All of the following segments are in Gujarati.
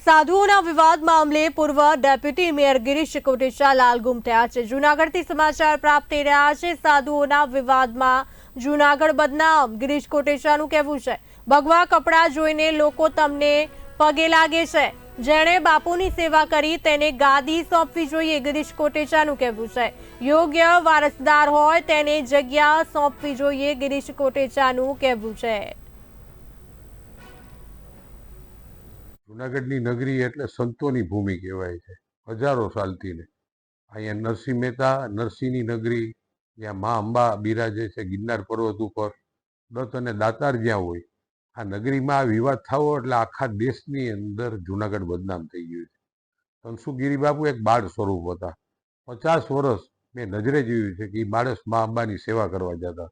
સાધુઓના વિવાદ મામલે પૂર્વ ડેપ્યુટી મેયર ગિરીશ કોટેચા લાલગુમ થયા છે। જૂનાગઢથી સમાચાર પ્રાપ્ત થઈ રહ્યા છે। સાધુઓના વિવાદમાં જૂનાગઢ બદનામ ગિરીશ કોટેચાનું કહેવું છે, ભગવા કપડાં જોઈને લોકો તમને પગે લાગે છે। જેણે બાપુની સેવા કરી તેને ગાદી સોંપવી જોઈએ, ગિરીશ કોટેચાનું કહેવું છે। યોગ્ય વારસદાર હોય તેને જગ્યા સોંપવી જોઈએ, ગિરીશ કોટેચાનું કહેવું છે। જુનાગઢની નગરી એટલે સંતોની ભૂમિ કહેવાય છે। હજારો સાલથી ને અહીંયા નરસિંહ મહેતા નરસિંહની નગરી, જ્યાં મા અંબા બિરાજે છે ગિરનાર પર્વત ઉપર, દત્ત અને દાતાર જ્યાં હોય, આ નગરીમાં આ વિવાદ થવો એટલે આખા દેશની અંદર જુનાગઢ બદનામ થઈ ગયું છે। તનસુગીરી બાપુ એક બાળ સ્વરૂપ હતા। 50 વર્ષ મેં નજરે જોયું છે કે એ માણસ મા અંબાની સેવા કરવા જતા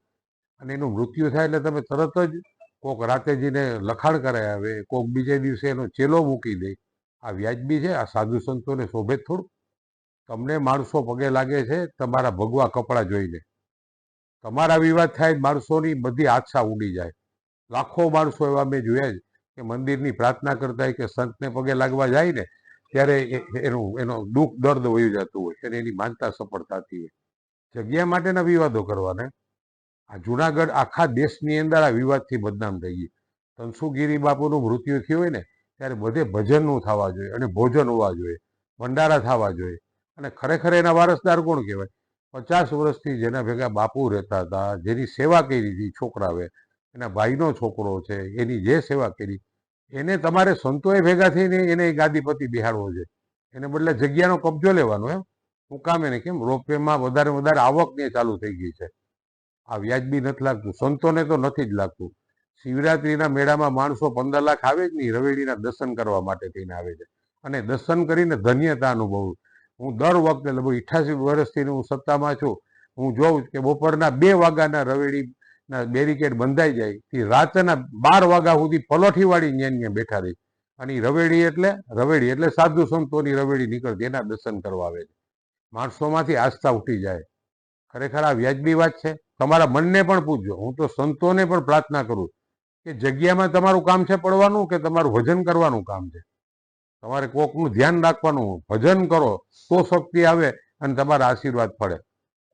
અને એનું મૃત્યુ થાય એટલે તમે તરત જ કોક રાતે જઈને લખાણ કરાય આવે, કોક બીજે દિવસે એનો ચેલો મૂકી દે। આ વ્યાજબી છે? આ સાધુ સંતોને શોભે થોડું? તમને માણસો પગે લાગે છે તમારા ભગવા કપડાં જોઈને, તમારા વિવાદ થાય માણસોની બધી આશા ઉડી જાય। લાખો માણસો એવા મેં જોયા છે કે મંદિરની પ્રાર્થના કરતા હોય કે સંતને પગે લાગવા જાય ને ત્યારે એનો દુઃખ દર્દ વયું જતું હોય અને એની માનતા સફળ થતી હોય। જગ્યા માટેના વિવાદો કરવાના? આ જુનાગઢ આખા દેશની અંદર આ વિવાદથી બદનામ થઈ ગયું। તનસુગીરી બાપુનું મૃત્યુ થયું હોય ને ત્યારે બધે ભજનનું થવા જોઈએ અને ભોજન હોવા જોઈએ, ભંડારા થવા જોઈએ અને ખરેખર એના વારસદાર કોણ કહેવાય? 50 વર્ષથી જેના ભેગા બાપુ રહેતા હતા, જેની સેવા કરી હતી, છોકરાવે એના ભાઈનો છોકરો છે, એની જે સેવા કરી એને તમારે સંતોએ ભેગા થઈને એને ગાદીપતિ બિહાડવો છે। એને બદલે જગ્યાનો કબજો લેવાનો એમ હું કામ એને કેમ? રોપવેમાં વધારે આવક ને ચાલુ થઈ ગઈ છે। આ વ્યાજબી નથી લાગતું, સંતોને તો નથી જ લાગતું। શિવરાત્રીના મેળામાં માણસો 15 લાખ આવે જ નહીં, રવેડીના દર્શન કરવા માટે થઈને આવે છે અને દર્શન કરીને ધન્યતા અનુભવું। હું દર વખતે લગભગ 88 વર્ષથી હું સત્તામાં છું, હું જોઉં કે બપોરના 2 વાગ્યાના રવેડીના બેરિકેડ બંધાઈ જાય તે રાતના 12 વાગ્યા સુધી પલોઠીવાળી ન્યા બેઠા રહી અને રવેડી એટલે સાધુ સંતોની રવેડી નીકળતી, એના દર્શન કરવા આવે છે। માણસોમાંથી આસ્થા ઉઠી જાય। ખરેખર આ વ્યાજબી વાત છે? તમારા મનને પણ પૂછજો। હું તો સંતોને પણ પ્રાર્થના કરું કે જગ્યામાં તમારું કામ છે પડવાનું કે તમારું ભજન કરવાનું કામ છે? તમારે કોકનું ધ્યાન રાખવાનું, ભજન કરો તો શક્તિ આવે અને તમારા આશીર્વાદ પડે।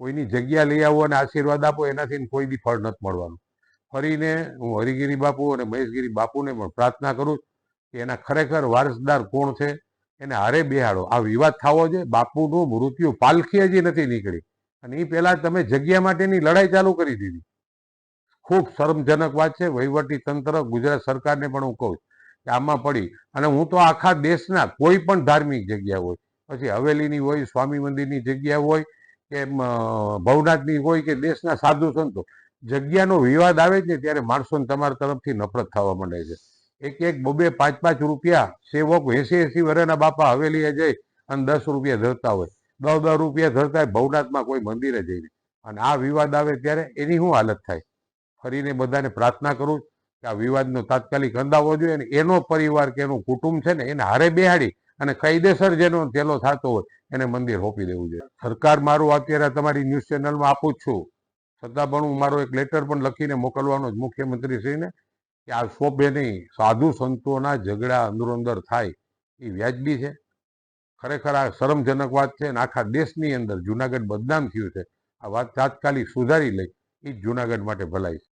કોઈની જગ્યા લઈ આવો અને આશીર્વાદ આપો એનાથી કોઈ દી ફળ નથી મળવાનું। ફરીને હું હરિગીરી બાપુ અને મહેશગીરી બાપુને પણ પ્રાર્થના કરું કે એના ખરેખર વારસદાર કોણ છે એને હારે બેહાડો। આ વિવાદ થવો છે, બાપુનું મૃત્યુ પાલખી હજી નથી નીકળી અને એ પહેલા તમે જગ્યા માટેની લડાઈ ચાલુ કરી દીધી। ખૂબ શરમજનક વાત છે। વહીવટી તંત્ર, ગુજરાત સરકારને પણ હું કહું કે આમાં પડી અને હું તો આખા દેશના કોઈ પણ ધાર્મિક જગ્યા હોય, પછી હવેલીની હોય, સ્વામી મંદિરની જગ્યા હોય કે ભવનાથની હોય કે દેશના સાધુ સંતો, જગ્યાનો વિવાદ આવે છે ને ત્યારે માણસોને તમારા તરફથી નફરત થવા માંડે છે। એક 2-5 રૂપિયા સેવક 80 વર્ષના બાપા હવેલીએ જઈ અને 10 રૂપિયા ધરતા હોય, 10 રૂપિયા ધરતા હોય ભવનાથમાં કોઈ મંદિરે જઈને, અને આ વિવાદ આવે ત્યારે એની શું હાલત થાય? ફરીને બધાને પ્રાર્થના કરું કે આ વિવાદનો તાત્કાલિક અંદાવો જોઈએ અને એનો પરિવાર કે એનું કુટુંબ છે ને એને હારે બેહાડી અને કાયદેસર જેનો તેલો થતો હોય એને મંદિર સોંપી દેવું જોઈએ। સરકાર મારું અત્યારે તમારી ન્યૂઝ ચેનલમાં આપું જ છું, છતાં પણ હું મારો એક લેટર પણ લખીને મોકલવાનો જ મુખ્યમંત્રીશ્રીને કે આ શોભે નહીં। સાધુ સંતોના ઝઘડા અંદરોઅંદર થાય એ વ્યાજબી છે? ખરેખર આ શરમજનક વાત છે અને આખા દેશની અંદર જુનાગઢ બદનામ થયું છે। આ વાત તાત્કાલિક સુધારી લઈ એ જ જુનાગઢ માટે ભલાઈ છે।